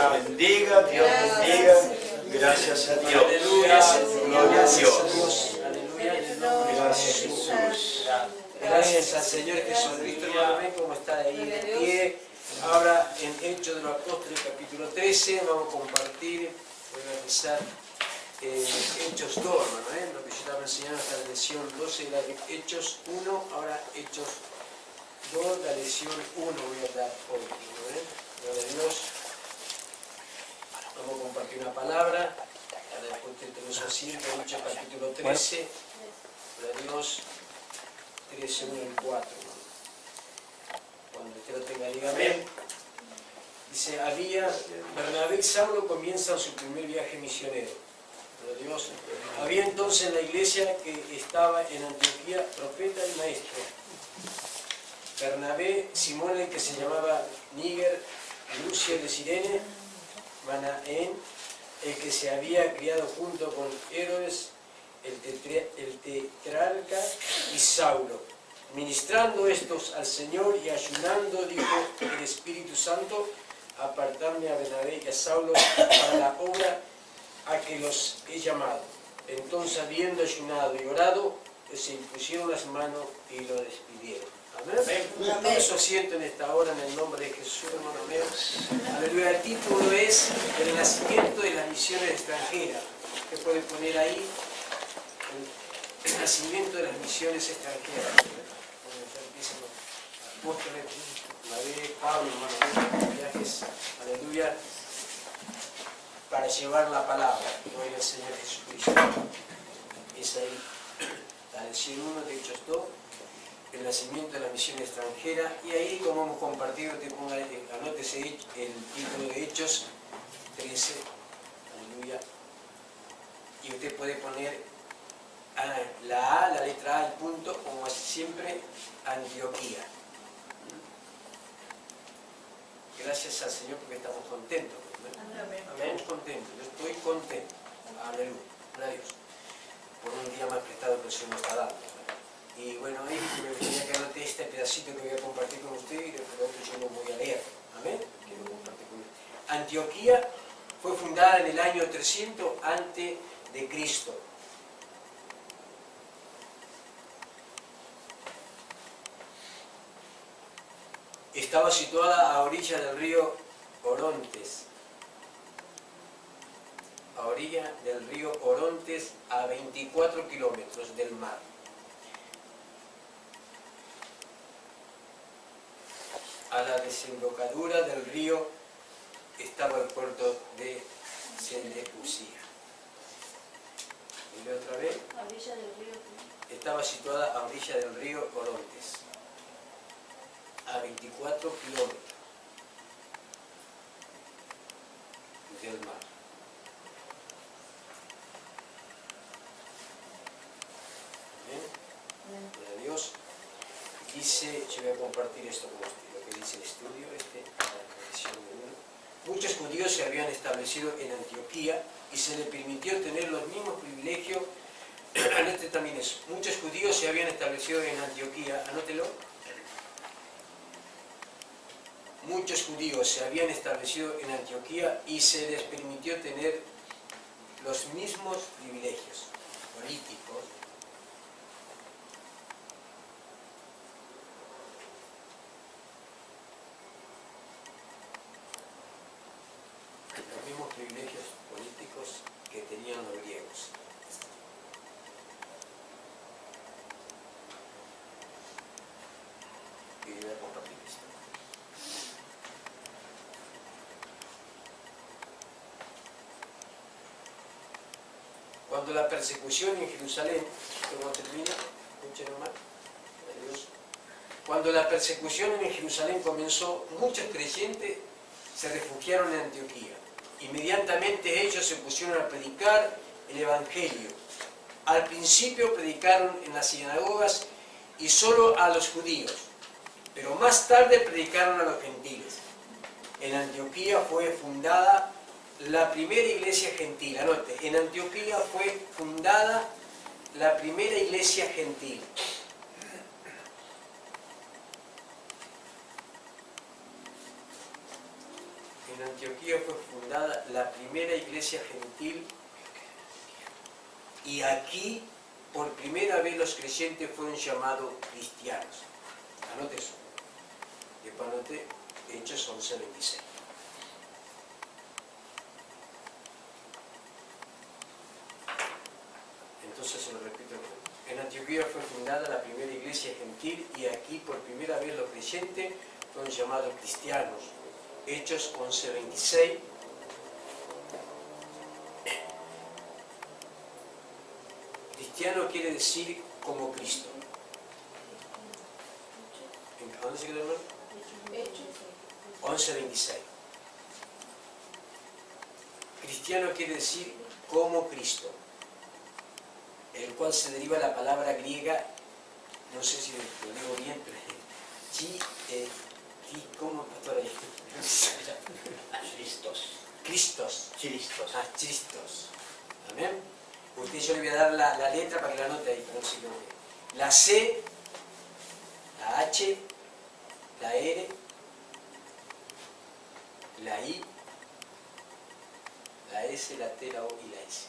Dios bendiga, Dios bendiga. Gracias a Dios. Gloria a Dios. Gracias, Jesús. Gracias al Señor Jesucristo, hermano, ven cómo está ahí de pie. Ahora en Hechos de los Apóstoles, capítulo 13, vamos a compartir, voy a empezar Hechos 2, hermano, lo que yo estaba enseñando hasta la lección 12 era Hechos 1, ahora Hechos 2, la lección 1 voy a dar hoy, Gloria a Dios. Vamos a compartir una palabra, después tenemos asiento, Hechos capítulo 13, Gloria a Dios, 13, 1 y 4. Cuando usted lo tenga, dígame. Dice, Bernabé y Saulo comienzan su primer viaje misionero. Gloria a Dios. Había entonces en la iglesia que estaba en Antioquía profeta y maestro. Bernabé, Simón el que se llamaba Níger, Lucio de Cirene, Manaén, el que se había criado junto con Herodes, el tetrarca, y Saulo. Ministrando estos al Señor y ayunando, dijo el Espíritu Santo, apartarme a Bernabé y a Saulo para la obra a que los he llamado. Entonces, habiendo ayunado y orado, se impusieron las manos y lo despidieron. Amén. Tome su asiento en esta hora en el nombre de Jesús, hermano mío. Aleluya. El título es El nacimiento de las misiones extranjeras. Usted puede poner ahí el nacimiento de las misiones extranjeras. Apóstoles, Bernabé, Pablo, hermano, viajes, aleluya, para llevar la palabra, gloria al Señor Jesucristo. Es ahí, la lección 1 de Hechos 2, el nacimiento de la misión extranjera, y ahí, como hemos compartido, anótese el título de Hechos 13, aleluya, y usted puede poner la letra A, el punto, como siempre, Antioquía. Gracias al Señor porque estamos contentos. Amén. Amén. Contentos. Yo estoy contento. Aleluya. Gloria a Dios. Por un día más prestado que el Señor nos está dando. Y bueno, ahí me tenía que anotar este pedacito que voy a compartir con usted y después lo otro yo lo voy a leer. Amén. Quiero compartir con usted. Antioquía fue fundada en el año 300 a.C. Estaba situada a orilla del río Orontes. A orilla del río Orontes, a 24 kilómetros del mar. A la desembocadura del río estaba el puerto de Seleucia. ¿Y otra vez? A orilla del río. Estaba situada a orilla del río Orontes, a 24 kilómetros del mar. ¿Bien? Gloria a Dios. Dice, yo voy a compartir esto con usted, lo que dice el estudio, la lección de 1. Muchos judíos se habían establecido en Antioquía y se les permitió tener los mismos privilegios. Anote también eso. Muchos judíos se habían establecido en Antioquía, anótelo. Muchos judíos se habían establecido en Antioquía y se les permitió tener los mismos privilegios políticos que tenían los griegos. Y voy a compartir esto. Cuando la persecución en Jerusalén, ¿cómo termina? Escuchen nomás. Adiós. Cuando la persecución en Jerusalén comenzó, muchos creyentes se refugiaron en Antioquía. Inmediatamente ellos se pusieron a predicar el Evangelio. Al principio predicaron en las sinagogas y solo a los judíos, pero más tarde predicaron a los gentiles. En Antioquía fue fundada la primera iglesia gentil. Anote, en Antioquía fue fundada la primera iglesia gentil. En Antioquía fue fundada la primera iglesia gentil y aquí por primera vez los creyentes fueron llamados cristianos. Anote eso. Después anote Hechos 11:26. Entonces se lo repito. En Antioquía fue fundada la primera iglesia gentil y aquí por primera vez los creyentes fueron llamados cristianos. Hechos 11:26. Cristiano quiere decir como Cristo. ¿A dónde se quedó, hermano? 11:26. Cristiano quiere decir como Cristo, el cual se deriva la palabra griega, no sé si lo digo bien, pero ¿cómo, pastor? Cristos. Cristos. Amén. Usted, yo le voy a dar la letra para que la anote ahí, pero no se equivoque. La C, la H, la R, la I, la S, la T, la O y la S.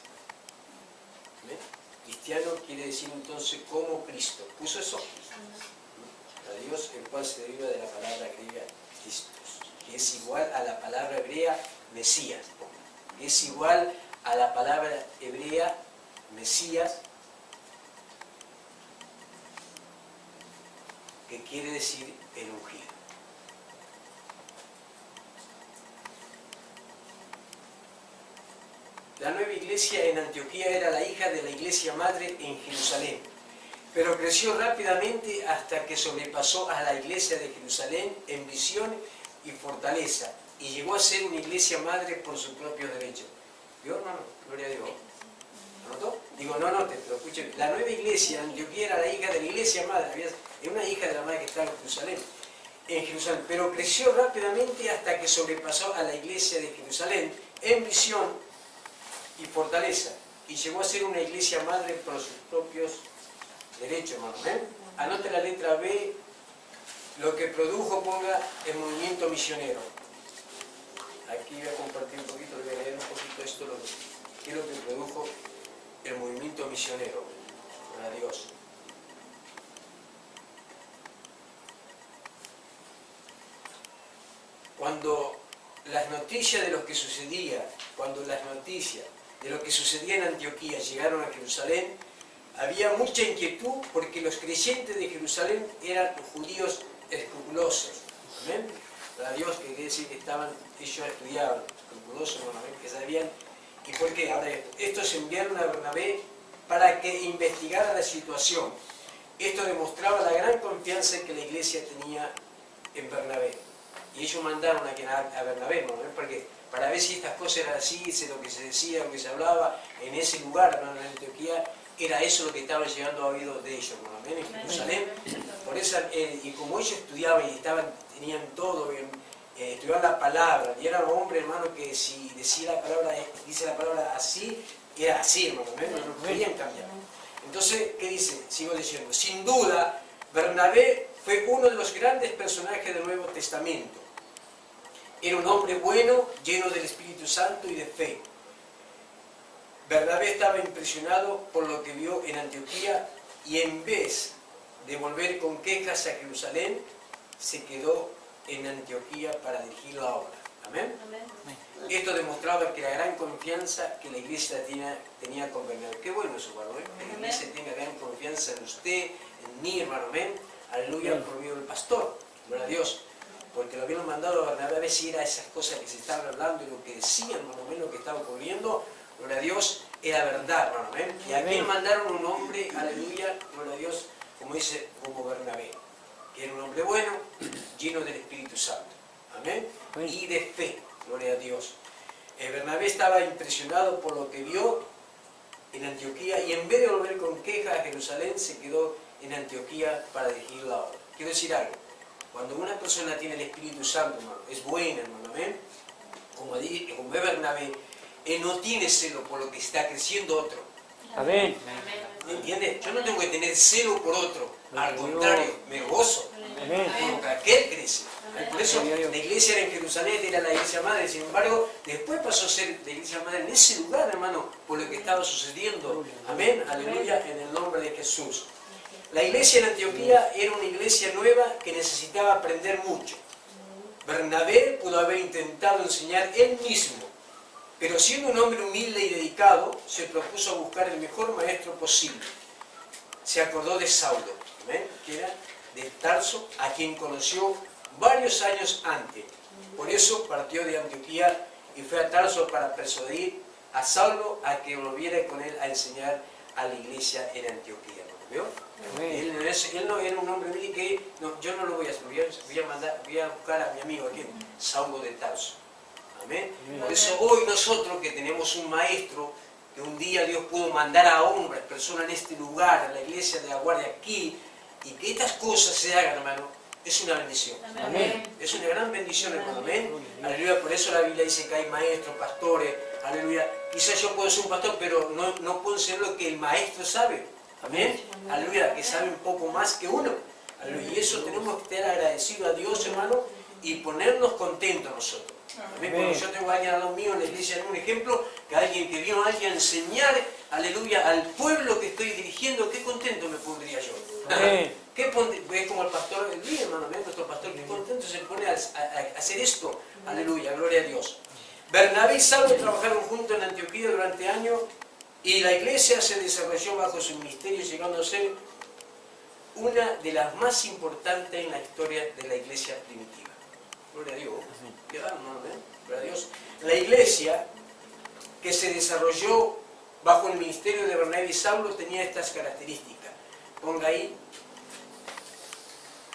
¿Amén? Cristiano quiere decir entonces como Cristo. ¿Puso eso? A Dios, el cual se deriva de la palabra griega Christos, que es igual a la palabra hebrea Mesías, que es igual a la palabra hebrea Mesías, que quiere decir el ungido. La nueva iglesia en Antioquía era la hija de la iglesia madre en Jerusalén, pero creció rápidamente hasta que sobrepasó a la iglesia de Jerusalén en visión y fortaleza, y llegó a ser una iglesia madre por su propio derecho. ¿Vio, hermano? Gloria a Dios. ¿Anotó? Digo, no anote, pero escuchen. La nueva iglesia en Antioquía era la hija de la iglesia madre, es una hija de la madre que está en Jerusalén, pero creció rápidamente hasta que sobrepasó a la iglesia de Jerusalén en visión y fortaleza, y llegó a ser una iglesia madre por sus propios derechos, hermano. Anote la letra B, lo que produjo, ponga el movimiento misionero. Aquí voy a compartir un poquito, voy a leer un poquito esto, qué es lo que produjo el movimiento misionero. Para Dios. Cuando las noticias de lo que sucedía, en Antioquía llegaron a Jerusalén, había mucha inquietud porque los creyentes de Jerusalén eran judíos escrupulosos. ¿Amén? Para Dios, que quiere decir que ellos estudiaban, escrupulosos, que sabían. ¿Y por qué? Ahora, estos enviaron a Bernabé para que investigara la situación. Esto demostraba la gran confianza que la iglesia tenía en Bernabé. Y ellos mandaron a Bernabé, ¿no? Porque para ver si estas cosas eran así, si lo que se decía, lo que se hablaba en ese lugar, ¿no? En Antioquía, era eso lo que estaba llegando a oídos de ellos, ¿no? En Jerusalén. Por eso, y como ellos estudiaban y tenían todo, estudiaban la palabra, y eran hombres, hermano, que si dice la palabra así, era así, hermano, no podían cambiar. Entonces, ¿qué dice? Sigo diciendo, sin duda, Bernabé fue uno de los grandes personajes del Nuevo Testamento. Era un hombre bueno, lleno del Espíritu Santo y de fe. Bernabé estaba impresionado por lo que vio en Antioquía y en vez de volver con quejas a Jerusalén, se quedó en Antioquía para dirigir la obra. ¿Amén? Amén. Esto demostraba que la gran confianza que la iglesia tenía con Bernabé. Qué bueno eso, hermano, que la iglesia tenga gran confianza en usted, en mí, hermano. Amén. Aleluya, por medio del pastor. Gloria a Dios. Porque lo habían mandado a Bernabé a ver si era esas cosas que se estaban hablando y lo que decían, hermano, lo que estaba ocurriendo. Gloria a Dios, era verdad, hermano. Amén. Y aquí mandaron un hombre, aleluya, gloria a Dios, como dice, como Bernabé, que era un hombre bueno, lleno del Espíritu Santo. Amén. Y de fe, gloria a Dios. Bernabé estaba impresionado por lo que vio en Antioquía y en vez de volver con queja a Jerusalén, se quedó en Antioquía para dirigir la obra. Quiero decir algo, cuando una persona tiene el Espíritu Santo, hermano, es buena, hermano, amén, como es Bernabé, él no tiene celo por lo que está creciendo otro. Amén. ¿Entiendes? Yo no tengo que tener celo por otro, al contrario, me gozo Amén. por lo que aquel crece. Por eso la iglesia en Jerusalén era la iglesia madre, sin embargo, después pasó a ser la iglesia madre en ese lugar, hermano, por lo que estaba sucediendo. Amén, aleluya, en el nombre de Jesús. La iglesia en Antioquía era una iglesia nueva que necesitaba aprender mucho. Bernabé pudo haber intentado enseñar él mismo, pero siendo un hombre humilde y dedicado, se propuso buscar el mejor maestro posible. Se acordó de Saulo, ¿ven? Que era de Tarso, a quien conoció varios años antes. Por eso partió de Antioquía y fue a Tarso para persuadir a Saulo a que volviera con él a enseñar a la iglesia en Antioquía. ¿Veo? Él no era un hombre humilde que no, yo no lo voy a hacer, voy a buscar a mi amigo aquí, Saulo de Tarso. Amén. Por eso hoy nosotros que tenemos un maestro, que un día Dios pudo mandar a hombres, personas en este lugar, a la iglesia de la guardia aquí, y que estas cosas se hagan, hermano, es una bendición. Amén. Es una gran bendición, hermano. Amén. Aleluya. Por eso la Biblia dice que hay maestros, pastores. Aleluya. Quizás yo puedo ser un pastor, pero no puedo ser lo que el maestro sabe. Amén. Aleluya. Que sabe un poco más que uno. Aleluya. Y eso tenemos que estar agradecidos a Dios, hermano, y ponernos contentos nosotros. Amén. Cuando yo tengo a alguien al lado mío en la iglesia, en un ejemplo, que alguien que vino a alguien a enseñar, aleluya, al pueblo que estoy dirigiendo, qué contento me pondría yo. Es como el pastor del día, hermano, nuestro pastor, qué contento se pone a hacer esto. Aleluya, gloria a Dios. Bernabé y Saulo trabajaron juntos en Antioquía durante años y la iglesia se desarrolló bajo su ministerio, llegando a ser una de las más importantes en la historia de la iglesia primitiva. Gloria a Dios. Gloria a Dios. La iglesia que se desarrolló bajo el ministerio de Bernabé y Saulo tenía estas características. Ponga ahí.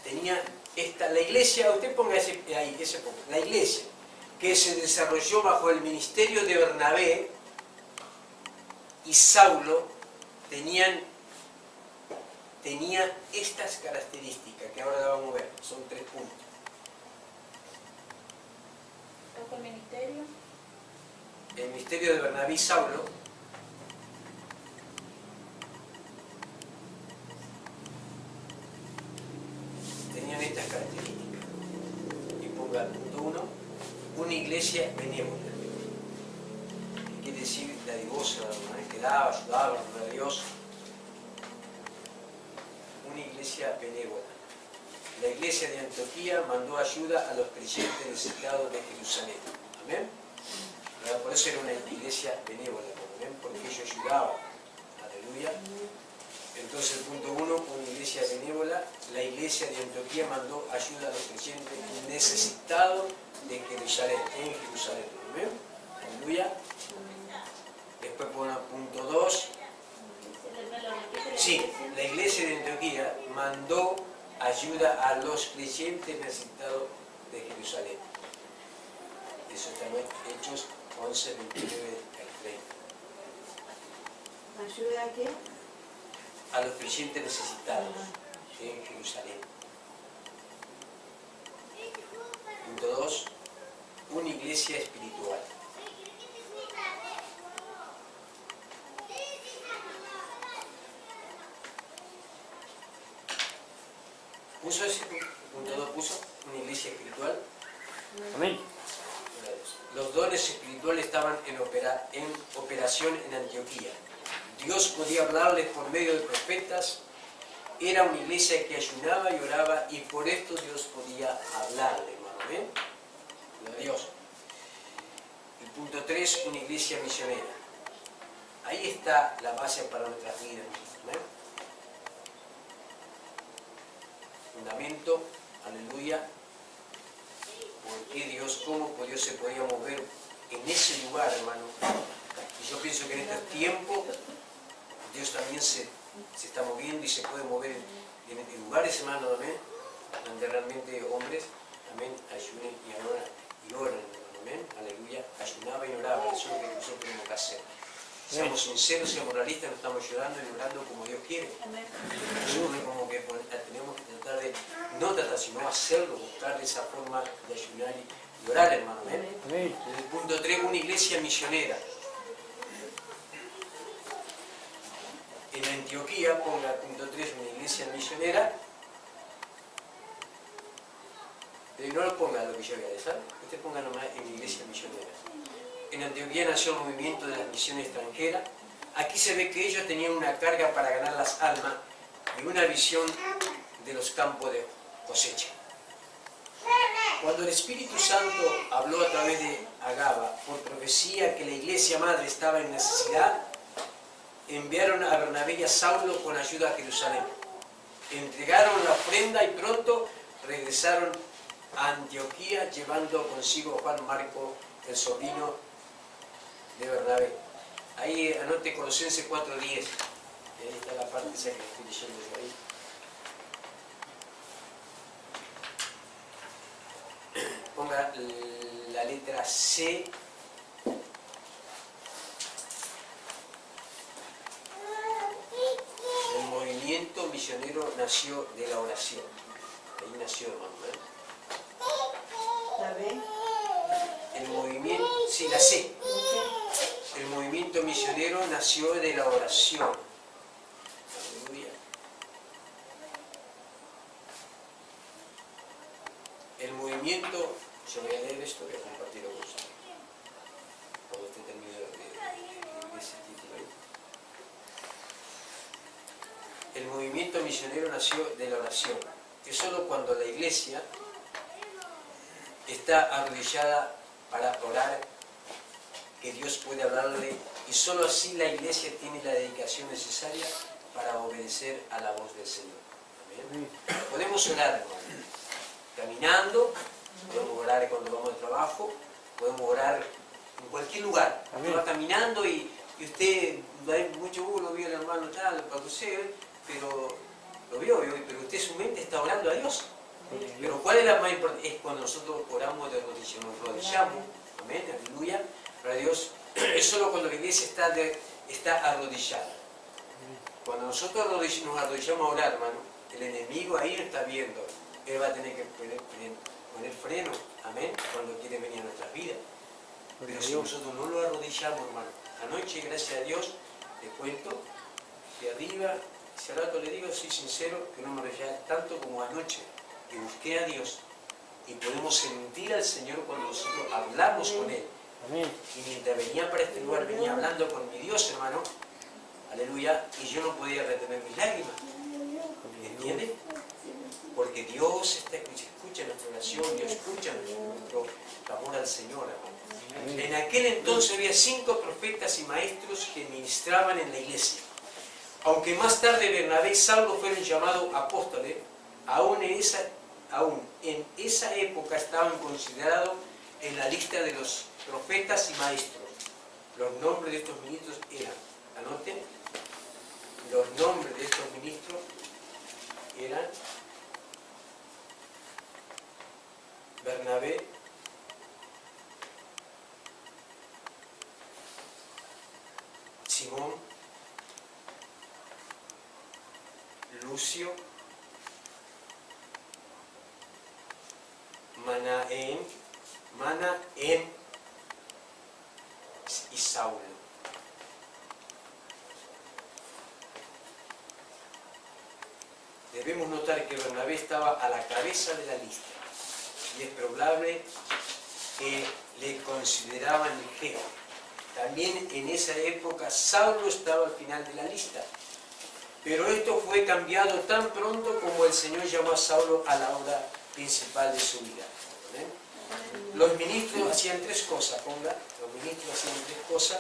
Tenía la iglesia, usted ponga ahí, ese ponga. La iglesia que se desarrolló bajo el ministerio de Bernabé y Saulo tenía estas características que ahora la vamos a ver. Son 3 puntos. ¿El ministerio? El ministerio de Bernabé y Saulo tenían estas características. Y ponga el punto 1, una iglesia benévola. Quiere decir dadivosa, que daba, ayudaba a Dios. Una iglesia benévola. La iglesia de Antioquía mandó ayuda a los creyentes necesitados de Jerusalén. Amén. Por eso era una iglesia benévola, ¿amén? Porque ellos ayudaban. Aleluya. Entonces el punto 1, una iglesia benévola. La iglesia de Antioquía mandó ayuda a los creyentes necesitados de Jerusalén, en Jerusalén. ¿Amén? Aleluya. Después pone punto 2. Sí, la iglesia de Antioquía mandó ayuda a los creyentes necesitados de Jerusalén. Eso está en Hechos 11, 29 al 30. ¿Ayuda a qué? A los creyentes necesitados en Jerusalén. Punto 2. Una iglesia espiritual. ¿Puso ese punto 2? ¿Puso una iglesia espiritual? Amén. Los dones espirituales estaban en operación en Antioquía. Dios podía hablarles por medio de profetas. Era una iglesia que ayunaba y oraba y por esto Dios podía hablarle, hermano. ¿Ven? Gloria a Dios. El punto 3, una iglesia misionera. Ahí está la base para nuestras vidas. ¿Ven? Fundamento, aleluya. ¿Por qué Dios, cómo Dios se podía mover en ese lugar, hermano? Y yo pienso que en este tiempo Dios también se está moviendo y se puede mover en lugares, hermano, amén, donde realmente hombres, amén, ayunen y oran, amén, aleluya, ayunaba y oraba. Eso es lo que nosotros tenemos que hacer. Seamos sinceros, seamos realistas, nos estamos ayudando y orando como Dios quiere. Nosotros como que tenemos que tratar de, no tratar, sino hacerlo, buscar esa forma de ayunar y orar, hermano. Amén. En el punto 3, una iglesia misionera. En Antioquía, ponga punto 3, una iglesia misionera. Pero no lo pongan los misioneros, ¿sabes? Usted ponga nomás en iglesia misionera. En Antioquía nació el movimiento de la misión extranjera. Aquí se ve que ellos tenían una carga para ganar las almas y una visión de los campos de cosecha. Cuando el Espíritu Santo habló a través de Agaba por profecía que la iglesia madre estaba en necesidad, enviaron a Bernabé y a Saulo con ayuda a Jerusalén. Entregaron la ofrenda y pronto regresaron a Antioquía llevando consigo a Juan Marco, el sobrino de Bernabé. Ahí anote Colosenses 4:10. Ahí está la parte esa que estoy leyendo yo ahí. Ponga la letra C. El movimiento misionero nació de la oración. Ahí nació, hermano. ¿La B? El movimiento, sí, la C. El movimiento misionero nació de la oración. Aleluya. El movimiento, yo voy a leer esto, voy a compartirlo con ustedes. Cuando esté terminado de ese título ahí. El movimiento misionero nació de la oración. Que solo cuando la iglesia está arrodillada para orar, que Dios puede hablarle, y solo así la iglesia tiene la dedicación necesaria para obedecer a la voz del Señor. ¿Amén? Podemos orar, hermano, caminando, podemos orar cuando vamos al trabajo, podemos orar en cualquier lugar. Usted va caminando y usted da mucho lo vio el hermano tal, para usted, pero lo vio, pero usted su mente está orando a Dios. Pero ¿cuál es la más importante? Es cuando nosotros oramos de rodillas, nos arrodillamos, amén, aleluya, para Dios. Es solo cuando la iglesia está arrodillada. Cuando nosotros nos arrodillamos a orar, hermano, el enemigo ahí no está viendo. Él va a tener que poner freno, amén, cuando quiere venir a nuestras vidas. Pero si nosotros no lo arrodillamos, hermano, anoche, gracias a Dios, le cuento que arriba, ese rato le digo, soy sincero, que no me arrodillé tanto como anoche, que busqué a Dios y podemos sentir al Señor cuando nosotros hablamos con Él. Amén. Y mientras venía para este lugar, venía hablando con mi Dios, hermano, aleluya, y yo no podía retener mis lágrimas. ¿Entiendes? Porque Dios escucha nuestra oración, Dios escucha nuestro amor al Señor, hermano. En aquel entonces había 5 profetas y maestros que ministraban en la iglesia. Aunque más tarde Bernabé y Saulo fueron llamados apóstoles, aún en esa época estaban considerados en la lista de los profetas y maestros. Los nombres de estos ministros eran, anoten, los nombres de estos ministros eran Bernabé, Simón, Lucio, Manaén y Saulo. Debemos notar que Bernabé estaba a la cabeza de la lista y es probable que le consideraban el jefe. También en esa época Saulo estaba al final de la lista, pero esto fue cambiado tan pronto como el Señor llamó a Saulo a la hora principal de su vida. ¿Ven? Los ministros hacían 3 cosas, ponga, los ministros hacían 3 cosas.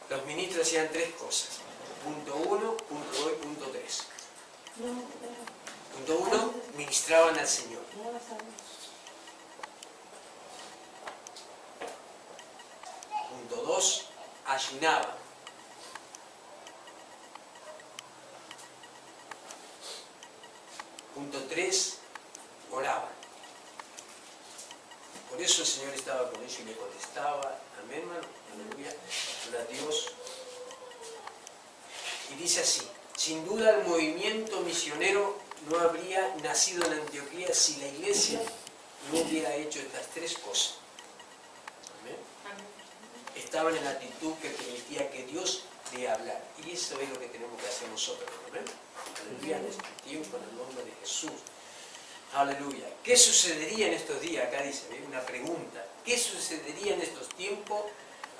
Los ministros hacían 3 cosas. Punto 1, punto 2 y punto 3. Punto 1, ministraban al Señor. Punto 2, ayunaban. Punto 3, oraban. Por eso el Señor estaba con ellos y le contestaba. Amén, hermano. Aleluya. Gloria a Dios. Y dice así: sin duda el movimiento misionero no habría nacido en Antioquía si la iglesia no hubiera hecho estas 3 cosas. Amén. Estaban en la actitud que permitía que Dios de hablar. Y eso es lo que tenemos que hacer nosotros, ¿amén? Aleluya, en este tiempo, en el nombre de Jesús. Aleluya. ¿Qué sucedería en estos días? Acá dice, ¿ve? Una pregunta. ¿Qué sucedería en estos tiempos?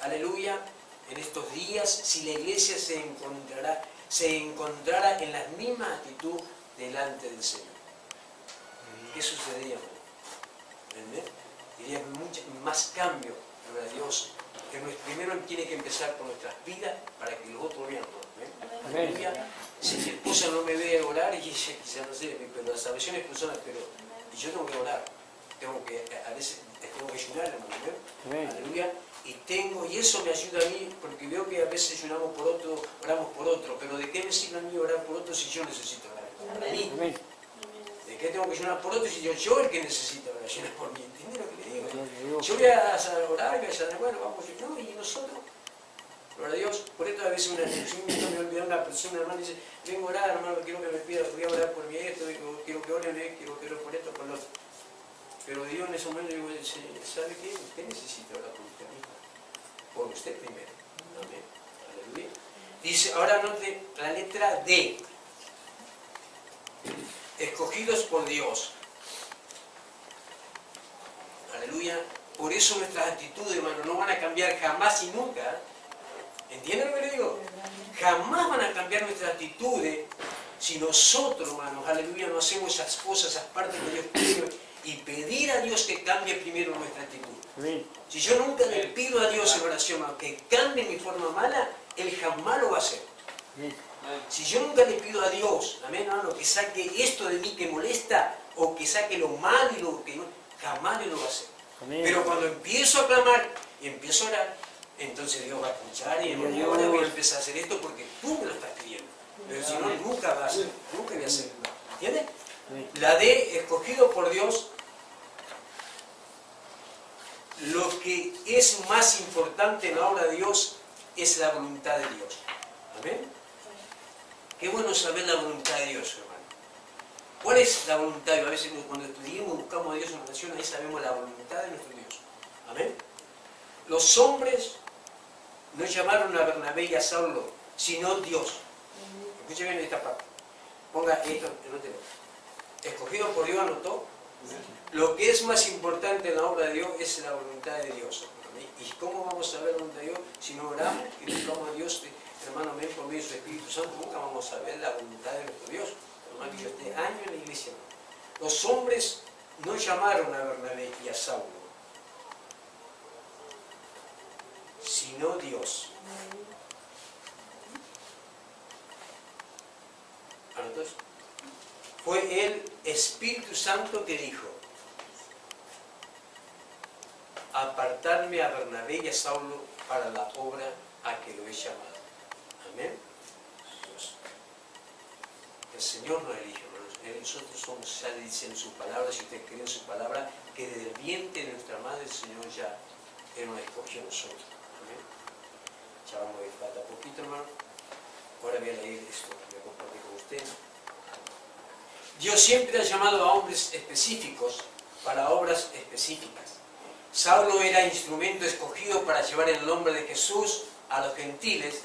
Aleluya. En estos días, si la iglesia se encontrara en la misma actitud delante del Señor. ¿Qué sucedería? ¿Entendés? Diría más cambio, gloria a Dios. Que primero tiene que empezar por nuestras vidas para que los otros vean. Aleluya. Si mi esposa no me ve orar, y ella quizá no sé, pero las salvaciones personas, y yo tengo que orar, a veces tengo que ayunar, hermano, aleluya, y eso me ayuda a mí, porque veo que a veces ayunamos por otro, oramos por otro, pero ¿de qué me sirve a mí orar por otro si yo necesito orar? A mí. ¿De qué tengo que ayunar por otro si yo el que necesito ayunar por mí? ¿Entiendes lo que le digo? Yo voy a orar y voy a decir, bueno, vamos, no, y nosotros. Gloria a Dios. Por esto a veces me olvida una persona, hermano, dice, vengo a orar, hermano, quiero que me pida, voy a orar por mi esto, quiero que oren, quiero que oren por esto, por lo otro. Pero Dios en ese momento digo, ¿sabe qué? Usted necesita orar por usted mismo. Por usted primero. Amén. Aleluya. Dice, ahora note la letra D. Escogidos por Dios. Aleluya. Por eso nuestras actitudes, hermano, no van a cambiar jamás y nunca. ¿Entienden lo que le digo? Jamás van a cambiar nuestras actitudes si nosotros, hermanos, aleluya, no hacemos esas cosas, esas partes que Dios quiere y pedir a Dios que cambie primero nuestra actitud. Amén. Si yo nunca le pido a Dios en oración que cambie mi forma mala, Él jamás lo va a hacer. Amén. Si yo nunca le pido a Dios, amén, hermano, que saque esto de mí que molesta o que saque lo malo y lo que no, jamás Él lo va a hacer. Amén. Pero cuando empiezo a clamar y empiezo a orar, entonces Dios va a escuchar y ahora voy a empezar a hacer esto porque tú me lo estás pidiendo. Pero si no, nunca va a hacer, nunca voy a hacer. ¿Entiendes? La D, escogido por Dios, lo que es más importante en la obra de Dios es la voluntad de Dios. ¿Amén? Qué bueno saber la voluntad de Dios, hermano. ¿Cuál es la voluntad de Dios? A veces cuando estudiamos, buscamos a Dios en oración, ahí sabemos la voluntad de nuestro Dios. ¿Amén? Los hombres no llamaron a Bernabé y a Saulo, sino Dios. Escuchen bien esta parte. Ponga esto, anótelo. Escogido por Dios, anotó. Lo que es más importante en la obra de Dios es la voluntad de Dios. ¿Y cómo vamos a ver la voluntad de Dios si no oramos y buscamos a Dios, hermano, por medio de su Espíritu Santo? Nunca vamos a ver la voluntad de nuestro Dios. Hermano, yo este año en la iglesia. Los hombres no llamaron a Bernabé y a Saulo, sino Dios. Entonces, fue el Espíritu Santo que dijo, apartarme a Bernabé y a Saulo para la obra a que lo he llamado. Amén. El Señor nos elige, hermanos. Nosotros somos, ya le dice en su palabra, si usted cree en su palabra, que desde el vientre de nuestra madre el Señor ya nos escogió a nosotros. Amén. Ya vamos a ver, falta poquito, hermano. Ahora voy a leer esto, voy a compartir con usted. Dios siempre ha llamado a hombres específicos para obras específicas. Saulo era instrumento escogido para llevar el nombre de Jesús a los gentiles,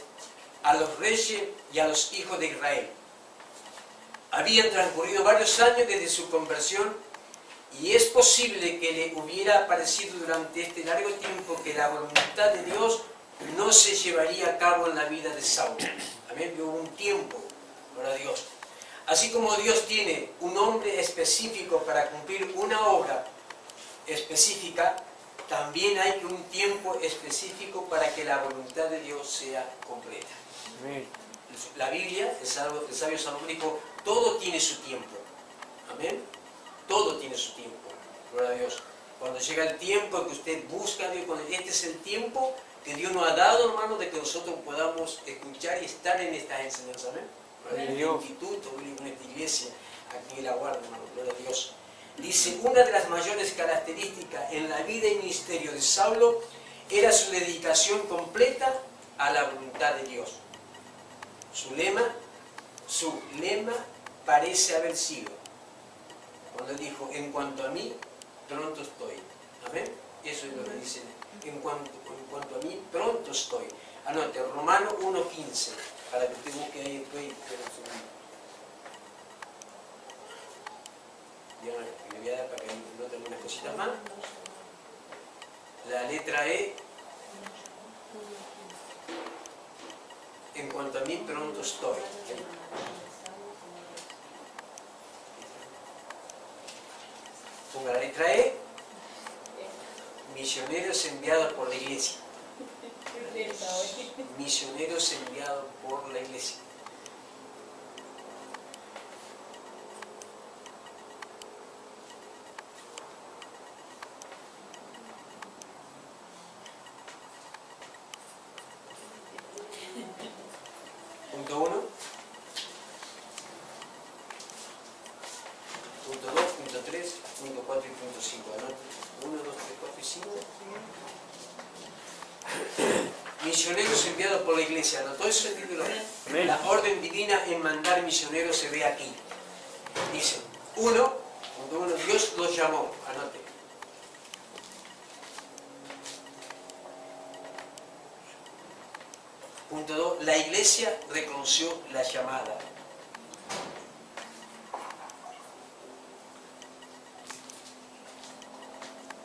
a los reyes y a los hijos de Israel. Habían transcurrido varios años desde su conversión y es posible que le hubiera parecido durante este largo tiempo que la voluntad de Dios no se llevaría a cabo en la vida de Saulo. Amén. Hubo un tiempo para Dios. Así como Dios tiene un hombre específico para cumplir una obra específica, también hay un tiempo específico para que la voluntad de Dios sea completa. Amén. La Biblia, el sabio Salomón dijo, todo tiene su tiempo. Amén. Todo tiene su tiempo. Gloria a Dios. Cuando llega el tiempo que usted busca a Dios, este es el tiempo que Dios nos ha dado, hermano, de que nosotros podamos escuchar y estar en estas enseñanzas. Amén. En este instituto, en esta iglesia, aquí en la guardia, hermano. Gloria a Dios. Dice, una de las mayores características en la vida y ministerio de Saulo era su dedicación completa a la voluntad de Dios. Su lema parece haber sido, cuando dijo, en cuanto a mí, pronto estoy. Amén. Eso es lo que dice, en cuanto a mí, pronto estoy. Anote, Romano 1.15, para que usted busque ahí después. Le voy a dar para que noten unas cositas más. La letra E. En cuanto a mí, pronto estoy. Ponga la letra E. Misioneros enviados por la iglesia. Misioneros enviados por la iglesia. Punto 1. Punto 2, punto 3, punto 4 y punto 5. 1, 2, 3, 4 y 5. Misioneros enviados por la iglesia. ¿Anotó eso el título? La orden divina en mandar misioneros se ve aquí. Dice, punto 1, Dios los llamó. Anote. Punto 2, la iglesia reconoció la llamada.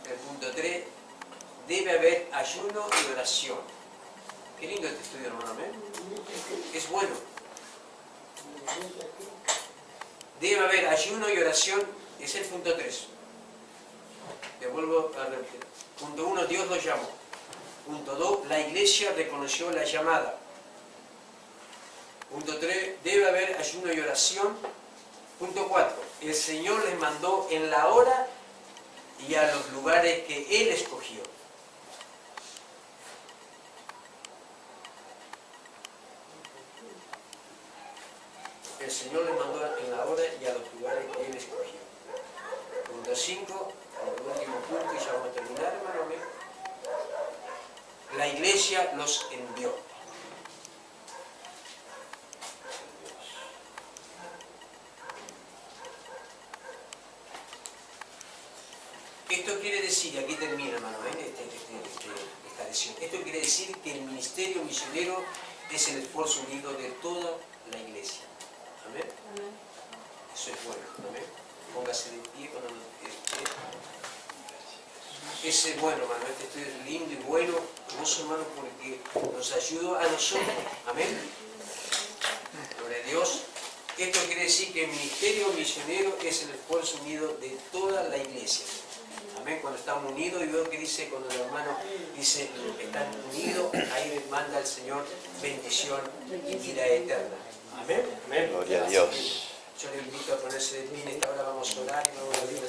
El punto 3, debe haber ayuno y oración. Qué lindo este estudio, hermano, ¿eh? Es bueno. Debe haber ayuno y oración, es el punto 3. Le vuelvo a repetir. Punto 1, Dios los llamó. Punto 2, la iglesia reconoció la llamada. Punto 3, debe haber ayuno y oración. Punto 4, el Señor les mandó en la hora y a los lugares que Él escogió. El Señor les mandó en la hora y a los lugares que Él escogió. Punto 5, el último punto, y ya vamos a terminar, hermano. La iglesia los envió. Esto quiere decir, y aquí termina, hermano, esta lección. Esto quiere decir que el ministerio misionero es el esfuerzo unido de toda la iglesia. ¿Amén? Eso es bueno. ¿Amén? Póngase de pie cuando ese es bueno, hermano. Este estudio es lindo y bueno, hermoso, hermano, porque nos ayuda a nosotros. Amén. Gloria a Dios. Esto quiere decir que el ministerio misionero es el esfuerzo unido de toda la iglesia. Amén. Cuando estamos unidos, y veo que dice, cuando el hermano dice que están unidos, ahí les manda el Señor bendición y vida eterna. Amén. Gloria a Dios. Yo le invito a ponerse de pie. En esta hora vamos a orar y vamos a pedir